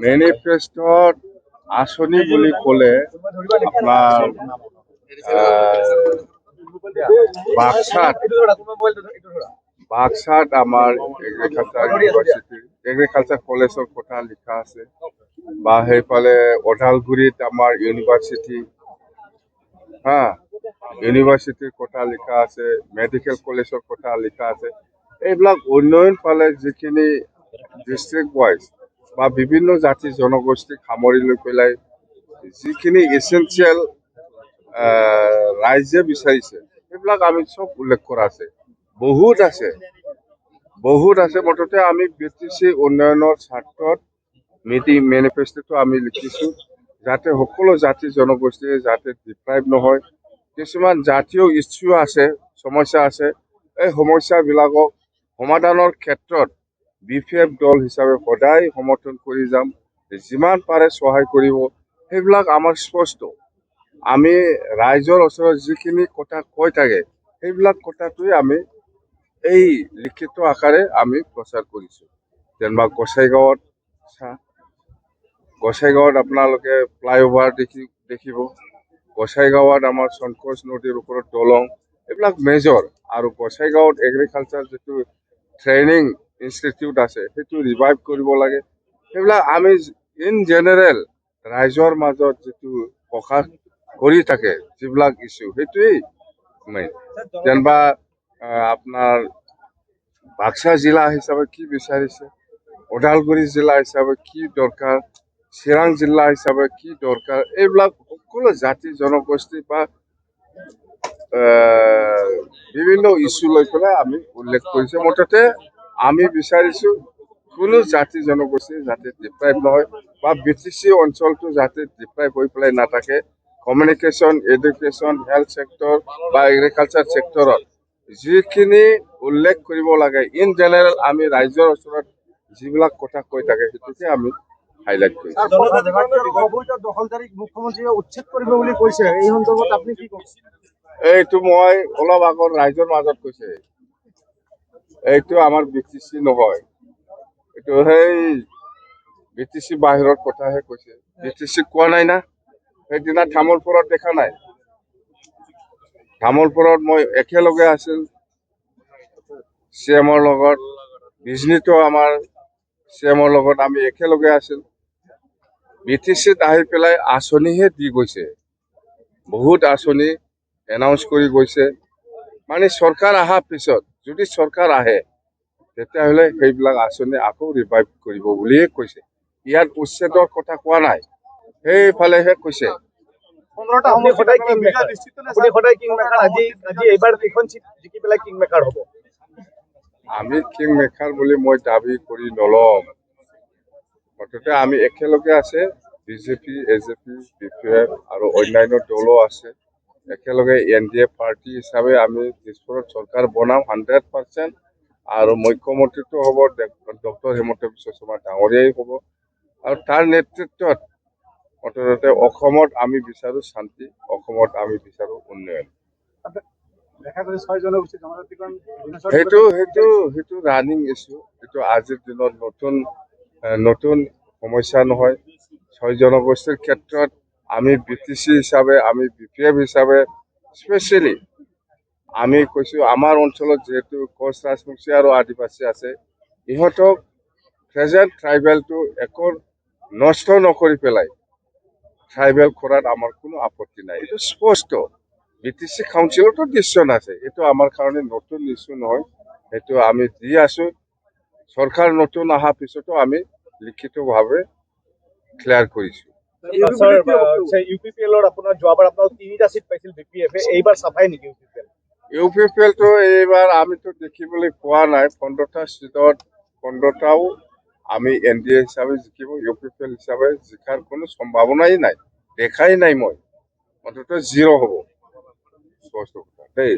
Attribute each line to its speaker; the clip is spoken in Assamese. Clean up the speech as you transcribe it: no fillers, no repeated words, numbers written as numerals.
Speaker 1: মেনিফেষ্টত আঁচনি বুলি ক'লে আপোনাৰ বাক্সাত আমাৰ এগ্ৰিকালচাৰ কলেজৰ কথা লিখা আছে বা সেইফালে ওদালগুৰিত আমাৰ ইউনিভাৰ্চিটিৰ কথা লিখা আছে, মেডিকেল কলেজৰ কথা লিখা আছে। এইবিলাক উন্নয়ন পালে যিখিনি ডিষ্ট্ৰিক্ট ৱাইজ বা বিভিন্ন জাতি জনগোষ্ঠীক সামৰি লৈ পেলাই যিখিনি এচেঞ্চিয়েল ৰাইজে বিচাৰিছে সেইবিলাক আমি চব উল্লেখ কৰা আছে। বহুত আছে মুঠতে আমি BTC উন্নয়নৰ স্বাৰ্থত মেনিফেষ্টটো আমি লিখিছো যাতে সকলো জাতি জনগোষ্ঠীয়ে যাতে ডিপ্ৰাইভ নহয়। কিছুমান জাতীয় ইছ্যু আছে, সমস্যা আছে, এই সমস্যাবিলাকক সমাধানৰ ক্ষেত্ৰত BPF দল হিচাপে সদায় সমৰ্থন কৰি যাম, যিমান পাৰে সহায় কৰিব। সেইবিলাক আমাৰ স্পষ্ট। আমি ৰাইজৰ ওচৰত যিখিনি কথা কৈ থাকে সেইবিলাক কথাটোৱে আমি এই লিখিত আকাৰে আমি প্ৰচাৰ কৰিছো। যেনিবা গোসাইগাঁৱত আপোনালোকে ফ্লাইঅভাৰ দেখিব। গোসাইগাঁৱত আমাৰ শংকোচ নদীৰ ওপৰত দলং, এইবিলাক মেজৰ। আৰু গোসাইগাঁৱত এগ্ৰিকালচাৰ যিটো ট্ৰেইনিং ইনষ্টিটিউট আছে সেইটো ৰিভাইভ কৰিব লাগে। সেইবিলাক আমি ইন জেনেৰেল ৰাইজৰ মাজত যিটো প্ৰকাশ কৰি থাকে যিবিলাক ইছ্যু সেইটোৱেই মেইন। যেনিবা আপোনাৰ বাক্সা জিলা হিচাপে কি বিচাৰিছে, ওদালগুৰি জিলা হিচাপে কি দৰকাৰ, চিৰাং জিলা হিচাপে কি দৰকাৰ, এইবিলাক সকলো জাতি জনগোষ্ঠী বা বিভিন্ন ইছ্যু লৈ পেলাই আমি উল্লেখ কৰিছো। মুঠতে আমি বিচাৰিছো কোনো জাতি জনগোষ্ঠী যাতে ডিপ্ৰাইভ নহয় বা BTC অঞ্চলটো যাতে ডিপ্ৰাইভ হৈ পেলাই নাথাকে। কমিউনিকেশ্যন, এডুকেশ্যন, হেল্থ ছেক্টৰ বা এগ্ৰিকালচাৰ ছেক্টৰত যিখিনি উল্লেখ কৰিব লাগে ইন জেনেৰেল আমি ৰাইজৰ ওচৰত যিবিলাক কথা কৈ থাকে সেইটোকে আমি হাইলাইট কৰিছো। এইটো মই অলপ আগত ৰাইজৰ মাজত কৈছে, এইটো আমাৰ BTC নহয়, এইটো সেই BTC বাহিৰৰ কথাহে কৈছে। BTC কোৱা নাই না। সেইদিনা তামোলপুৰত দেখা নাই, তামোলপুৰত মই একেলগে আছিল CMৰ লগত, বিজনীতো আমাৰ CMৰ লগত আমি একেলগে আছিল। BTCত আহি পেলাই আঁচনিহে দি গৈছে, বহুত আঁচনি এনাউন্স কৰি গৈছে। মানে চৰকাৰ অহাৰ পিছত যদি চৰকাৰ আহে তেতিয়াহ'লে সেইবিলাক আঁচনি আকৌ ৰিভাইভ কৰিব বুলিয়ে কৈছে। ইয়াত উচ্ছেদৰ কথা কোৱা নাই, সেইফালেহে কৈছে। আমি কিং মেকাৰ বুলি মই দাবী কৰি নলম। মুঠতে আমি একেলগে আছে, BJP, AJP, BPF আৰু অন্যান্য দলো আছে। একেলগে NDA পাৰ্টি হিচাপে আমি দিছপুৰত চৰকাৰ বনাম 100%। আৰু মুখ্যমন্ত্ৰীটো হ'ব ডক্টৰ হিমন্ত বিশ্ব শৰ্মা ডাঙৰীয়াই হ'ব। আৰু তাৰ নেতৃত্বত মুঠতে অসমত আমি বিচাৰো শান্তি, অসমত আমি বিচাৰো উন্নয়ন। সেইটো ৰানিং ইছ্যু, সেইটো আজিৰ দিনত নতুন সমস্যা নহয়। 6 জনগোষ্ঠীৰ ক্ষেত্ৰত আমি BTC হিচাপে, আমি BPF হিচাপে স্পেচিয়েলি আমি কৈছো আমাৰ অঞ্চলত যিহেতু কোচ ৰাজবংশী আৰু আদিবাসী আছে, ইহঁতক প্ৰেজেণ্ট ট্ৰাইবেলটো একো নষ্ট নকৰি পেলাই ট্ৰাইবেল কৰাত আমাৰ কোনো আপত্তি নাই। এইটো স্পষ্ট, BTC কাউন্সিলতো ডিচিশ্যন আছে। এইটো আমাৰ কাৰণে নতুন ইছ্যু নহয়, সেইটো আমি দি আছো। চৰকাৰ নতুন অহাৰ পিছতো আমি লিখিতভাৱে ক্লিয়াৰ কৰিছো। UPPLটো এইবাৰ আমিতো দেখিবলৈ পোৱা নাই। 15টা চিটত 15টাও আমি NDA হিচাপে জিকিব, UPPL হিচাপে জিকাৰ কোনো সম্ভাৱনাই নাই, দেখাই নাই। মই অন্তত 0 হ'ব স্পষ্ট কথা দেই।